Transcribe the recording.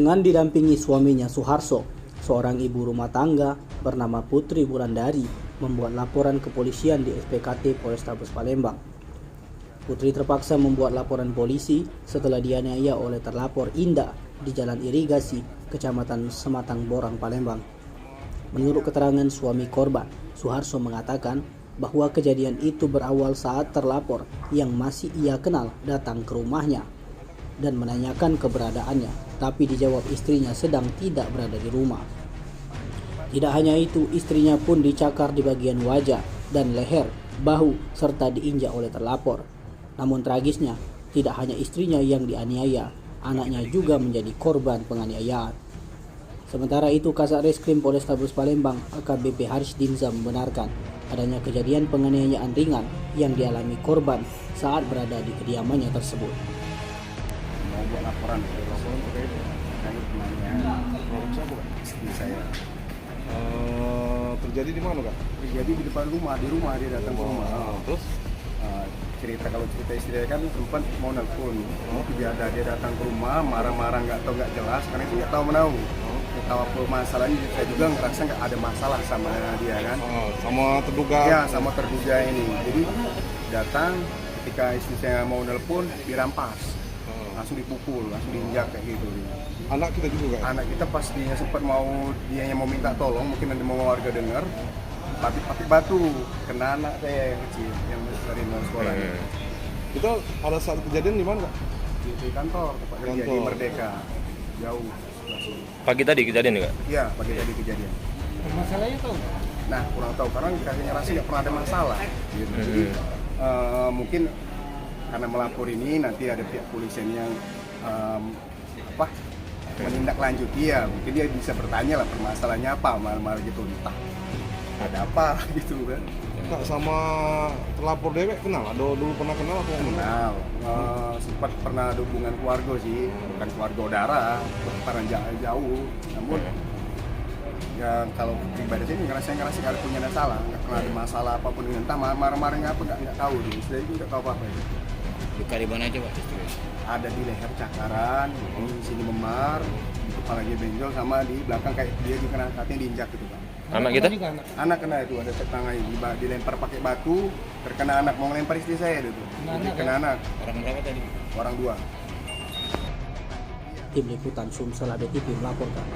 Dengan didampingi suaminya Suharso, seorang ibu rumah tangga bernama Putri Wulandari membuat laporan ke kepolisian di SPKT Polrestabes Palembang. Putri terpaksa membuat laporan polisi setelah dianiaya oleh terlapor Indah di Jalan Irigasi, Kecamatan Sematang Borang, Palembang. Menurut keterangan suami korban, Suharso mengatakan bahwa kejadian itu berawal saat terlapor yang masih ia kenal datang ke rumahnya dan menanyakan keberadaannya, tapi dijawab istrinya sedang tidak berada di rumah. Tidak hanya itu, istrinya pun dicakar di bagian wajah dan leher, bahu, serta diinjak oleh terlapor. Namun tragisnya, tidak hanya istrinya yang dianiaya, anaknya juga menjadi korban penganiayaan. Sementara itu, Kasat Reskrim Polrestabes Palembang AKBP Haris Dinza membenarkan adanya kejadian penganiayaan ringan yang dialami korban saat berada di kediamannya tersebut. Mau buat laporan terkait penganiayaan istri saya. Terjadi di mana, Kak? Terjadi di depan rumah, di rumah dia datang ke rumah. Terus? Kalau cerita istri saya kan perempuan mau nelpon, dia datang ke rumah, marah-marah nggak jelas, karena itu nggak tahu menau. Nggak tahu apa masalahnya, saya juga ngerasa nggak ada masalah sama dia kan. Sama terduga? Ya, sama terduga ini. Jadi datang, ketika istri saya mau nelpon, dirampas. Langsung dipukul, langsung diinjak kayak gitu. Anak kita juga, Kak? Anak kita pas dia sempat dia yang mau minta tolong, mungkin nanti mau warga dengar, pakai batu kena anak saya yang kecil yang dari sekolah. Itu pada saat kejadian di mana, Kak? Di kantor tempat kerja di Merdeka, jauh. Pagi tadi kejadian juga? Iya, pagi tadi kejadian. Masalahnya tahu? Nah, kurang tahu karena kakaknya rasa nggak pernah ada masalah. Gitu. Jadi mungkin karena melapor ini nanti ada pihak polisian yang menindaklanjuti ya, mungkin dia bisa bertanya lah permasalahannya apa, malah gitu entah ada apa gitu kan. Kak, sama terlapor dewek kenal? Dulu pernah kenal atau kenal? Sempat pernah ada hubungan keluarga sih, bukan keluarga darah, karena jauh. Namun ya kalau pribadi sih ngerasa nggak punya masalah, nggak pernah ada masalah apapun, entah marah-marahnya apa nggak tahu sih, setelah itu nggak tahu apa itu. Luka di mana aja, Pak? Ada di leher cakaran, di sini memar, di kepalanya benjol, sama di belakang kayak dia dikena katanya diinjak gitu kan. Anak kita? Anak kena itu, ada tertangai dilempar pakai batu, terkena anak, mau ngelempar istri saya itu. Kena anak. Orang berapa tadi? Orang 2. Tim Liputan Sumsel ABTV melaporkan.